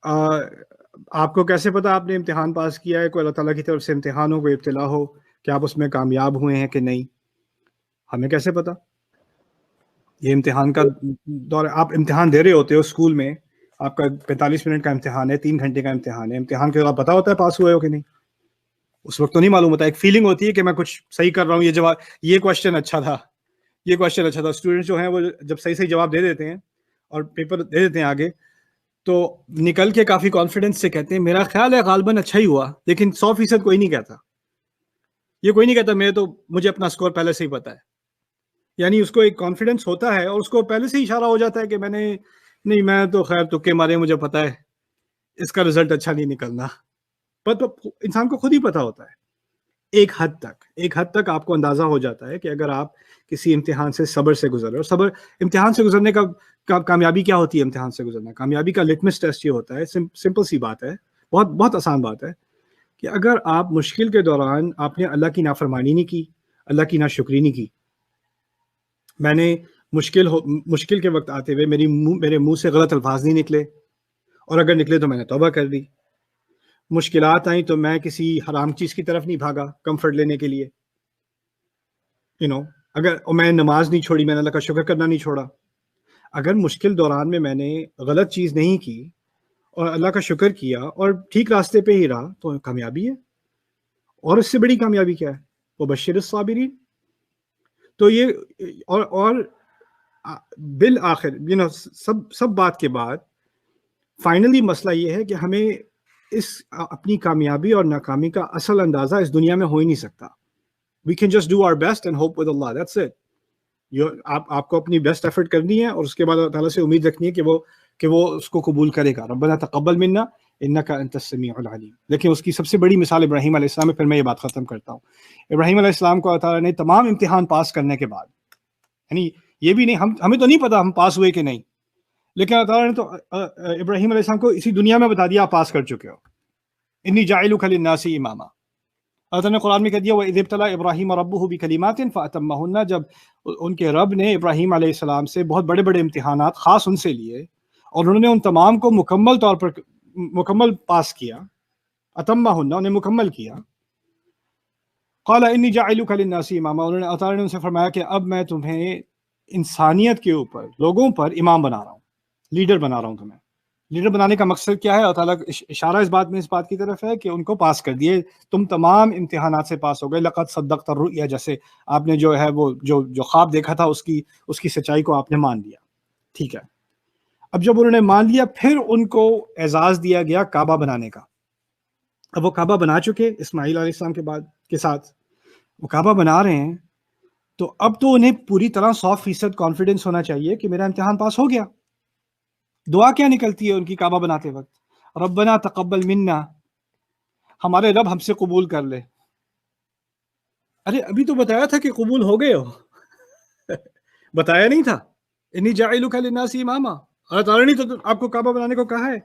آ، آپ کو کیسے پتا آپ نے امتحان پاس کیا ہے؟ کوئی اللہ تعالیٰ کی طرف سے امتحان ہو، کوئی ابتلا ہو کہ آپ اس میں کامیاب ہوئے ہیں کہ نہیں؟ ہمیں کیسے پتا؟ یہ امتحان کا دور ہے، آپ امتحان دے رہے ہوتے ہو اسکول میں، آپ کا 45 منٹ کا امتحان ہے، 3 گھنٹے کا امتحان ہے، امتحان کے بعد پتا ہوتا ہے پاس ہوئے ہو کہ نہیں؟ اس وقت تو نہیں معلوم ہوتا، ایک فیلنگ ہوتی ہے کہ میں کچھ صحیح کر رہا ہوں، یہ کوشچن اچھا تھا، یہ کوشچن اچھا تھا. اسٹوڈنٹ جو ہیں وہ جب صحیح صحیح جواب دے دیتے ہیں اور پیپر دے دیتے ہیں آگے، تو نکل کے کافی کانفیڈنس سے کہتے ہیں میرا خیال ہے غالباً اچھا ہی ہوا، لیکن 100% کوئی نہیں کہتا. یہ کوئی نہیں کہتا مجھے اپنا اسکور پہلے سے ہی پتا ہے. یعنی اس کو ایک کانفیڈنس ہوتا ہے اور اس کو پہلے سے ہی اشارہ ہو جاتا ہے کہ میں تو خیر تکے مارے، مجھے پتا ہے اس کا رزلٹ اچھا نہیں نکلنا. پر تو انسان کو خود ہی پتا ہوتا ہے ایک حد تک آپ کو اندازہ ہو جاتا ہے کہ اگر آپ کسی امتحان سے صبر سے گزر رہے ہو. امتحان سے گزرنے کا کامیابی کیا ہوتی ہے؟ امتحان سے گزرنا، کامیابی کا لٹمس ٹیسٹ یہ ہوتا ہے، سمپل سی بات ہے، بہت بہت آسان بات ہے، کہ اگر آپ مشکل کے دوران آپ نے اللہ کی نافرمانی نہیں کی، اللہ کی ناشکری نہیں کی. میں نے مشکل کے وقت آتے ہوئے میرے منہ سے غلط الفاظ نہیں نکلے، اور اگر نکلے تو میں نے توبہ کر دی. مشکلات آئیں تو میں کسی حرام چیز کی طرف نہیں بھاگا کمفرٹ لینے کے لیے. اگر میں نماز نہیں چھوڑی، میں نے اللہ کا شکر کرنا نہیں چھوڑا. اگر مشکل دوران میں نے غلط چیز نہیں کی اور اللہ کا شکر کیا اور ٹھیک راستے پہ ہی رہا، تو کامیابی ہے. اور اس سے بڑی کامیابی کیا ہے؟ وہ بشر الصابرین. تو یہ اور بالآخر سب بات کے بعد فائنلی مسئلہ یہ ہے کہ ہمیں اس اپنی کامیابی اور ناکامی کا اصل اندازہ اس دنیا میں ہو ہی نہیں سکتا. We can just do our best and hope with Allah. That's it. آپ کو اپنی بیسٹ ایفرٹ کرنی ہے اور اس کے بعد اللہ تعالیٰ سے امید رکھنی ہے کہ وہ اس کو قبول کرے گا. ربنا تقبل منا انک انت السمیع العلیم. لیکن اس کی سب سے بڑی مثال ابراہیم علیہ السلام ہے. پھر میں یہ بات ختم کرتا ہوں. ابراہیم علیہ السلام کو اللہ تعالیٰ نے تمام امتحان پاس کرنے کے بعد، یعنی یہ بھی نہیں، ہمیں تو نہیں پتا ہم پاس ہوئے کہ نہیں، لیکن اللہ تعالیٰ نے تو ابراہیم علیہ السلام کو اسی دنیا میں بتا دیا آپ پاس کر چکے ہو. انی جاعلک للناس اماما. اللہ تعالیٰ نے قرآن میں کہہ دیا وَإِذِ ابْتَلَىٰ إِبْرَاهِيمَ رَبُّهُ بِكَلِمَاتٍ فَأَتَمَّهُنَّ. جب ان کے رب نے ابراہیم علیہ السلام سے بہت بڑے بڑے امتحانات خاص ان سے لیے اور انہوں نے ان تمام کو مکمل طور پر پاس کیا، أَتَمَّهُنَّ، انہیں مکمل کیا. قَالَ إِنِّي جَاعِلُكَ لِلنَّاسِ إِمَامًا. اللہ تعالیٰ نے ان سے فرمایا کہ اب میں تمہیں انسانیت کے اوپر، لوگوں پر امام بنا رہا ہوں، لیڈر بنا رہا ہوں تمہیں. لیڈر بنانے کا مقصد کیا ہے؟ اللہ تعالیٰ کا اشارہ اس بات کی طرف ہے کہ ان کو پاس کر دیے، تم تمام امتحانات سے پاس ہو گئے. لقد صدقت الرؤیا، جیسے آپ نے جو ہے وہ جو خواب دیکھا تھا اس کی سچائی کو آپ نے مان لیا. ٹھیک ہے. اب جب انہوں نے مان لیا، پھر ان کو اعزاز دیا گیا کعبہ بنانے کا. اب وہ کعبہ بنا چکے اسماعیل علیہ السلام کے ساتھ، وہ کعبہ بنا رہے ہیں، تو اب تو انہیں پوری طرح 100% کانفیڈنس ہونا چاہیے کہ میرا امتحان پاس ہو گیا. دعا کیا نکلتی ہے ان کی کعبہ بناتے وقت؟ ربنا تقبل منا، ہمارے رب ہم سے قبول کر لے. ارے ابھی تو بتایا تھا کہ قبول ہو گئے ہو. بتایا نہیں تھا انی جاعلک للناس اماما؟ اللہ تعالیٰ نے تو آپ کو کعبہ بنانے کو کہا ہے.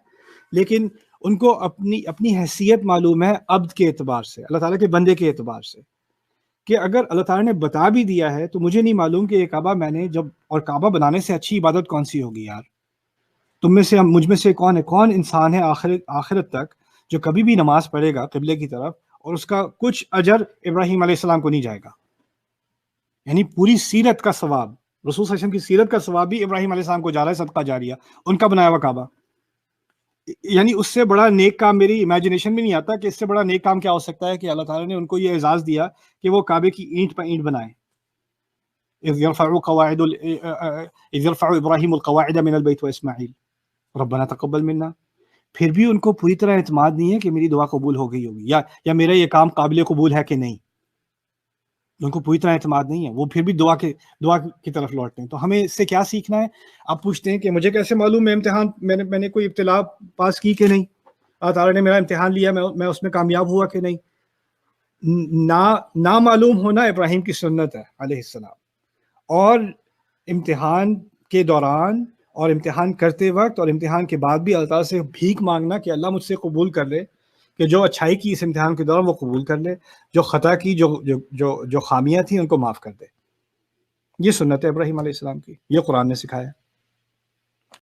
لیکن ان کو اپنی حیثیت معلوم ہے عبد کے اعتبار سے، اللہ تعالیٰ کے بندے کے اعتبار سے، کہ اگر اللہ تعالیٰ نے بتا بھی دیا ہے تو مجھے نہیں معلوم کہ یہ کعبہ میں نے اور کعبہ بنانے سے اچھی عبادت کون سی ہوگی یار. مجھ میں سے کون انسان ہے آخرت تک جو کبھی بھی نماز پڑھے گا قبلے کی طرف اور اس کا کچھ اجر ابراہیم علیہ السلام کو نہیں جائے گا؟ یعنی پوری سیرت کا ثواب، رسول صلی اللہ علیہ وسلم کی سیرت کا ثواب بھی ابراہیم علیہ السلام کو جا رہا ہے، صدقہ جاریہ، ان کا بنایا ہوا کعبہ. یعنی اس سے بڑا نیک کام میری امیجنیشن میں نہیں آتا کہ اس سے بڑا نیک کام کیا ہو سکتا ہے کہ اللہ تعالیٰ نے ان کو یہ اعزاز دیا کہ وہ کعبے کی اینٹ پہ اینٹ بنائیں. اذ يرفع ابراہیم القواعد من البیت واسماعیل ربنا تقبل منا. پھر بھی ان کو پوری طرح اعتماد نہیں ہے کہ میری دعا قبول ہو گئی ہوگی یا میرا یہ کام قابل قبول ہے کہ نہیں. ان کو پوری طرح اعتماد نہیں ہے، وہ پھر بھی دعا کی طرف لوٹتے ہیں. تو ہمیں اس سے کیا سیکھنا ہے؟ آپ پوچھتے ہیں کہ مجھے کیسے معلوم میں نے کوئی ابتلا پاس کی کہ نہیں، اللہ تعالیٰ نے میرا امتحان لیا، میں اس میں کامیاب ہوا کہ نہیں. نہ معلوم ہونا ابراہیم کی سنت ہے علیہ السلام. اور امتحان کے دوران اور امتحان کرتے وقت اور امتحان کے بعد بھی اللہ تعالیٰ سے بھیک مانگنا کہ اللہ مجھ سے قبول کر لے، کہ جو اچھائی کی اس امتحان کے دوران وہ قبول کر لے، جو خطا کی، جو خامیاں تھیں ان کو معاف کر دے. یہ سنت ہے ابراہیم علیہ السلام کی، یہ قرآن نے سکھایا.